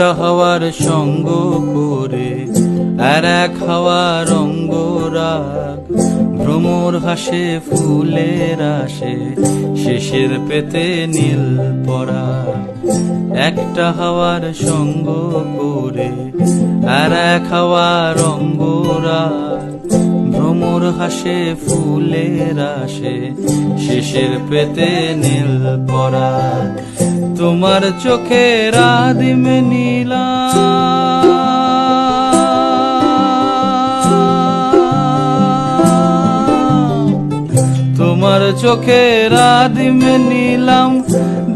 একটা হাওয়ার সঙ্গ করে আর এক হাওয়ার অঙ্গরাগ, ভ্রমর হাসে ফুলের আসে শেষের পেতে নীল পরাগ। একটা হাওয়ার সঙ্গ করে আর এক হাওয়ার অঙ্গরাগ, ভ্রমর হাসে ফুলের আসে শেষের পেতে নীল পরাগ। তোমার চোখের আদিম নীলা, তোমার চোখের আদিম নীলাম,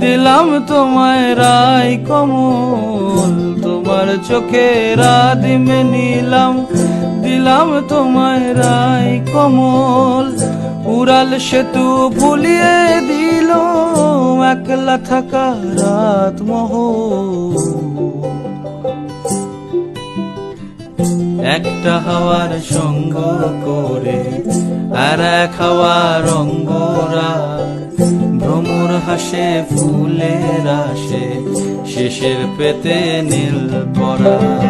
দিলাম তোমায় রাই কমল। তোমার চোখের আদিম নীলাম, দিলাম তোমায় রাই কমল। উড়াল সেতু ভুলিয়ে দিল একলা থাকা রাত মহল। একটা হাওয়ার সঙ্গ করে আর এক হাওয়ার অঙ্গরাগ, ভ্রমর হাসে ফুলের আসে শেষের পেতে নীল পরাগ।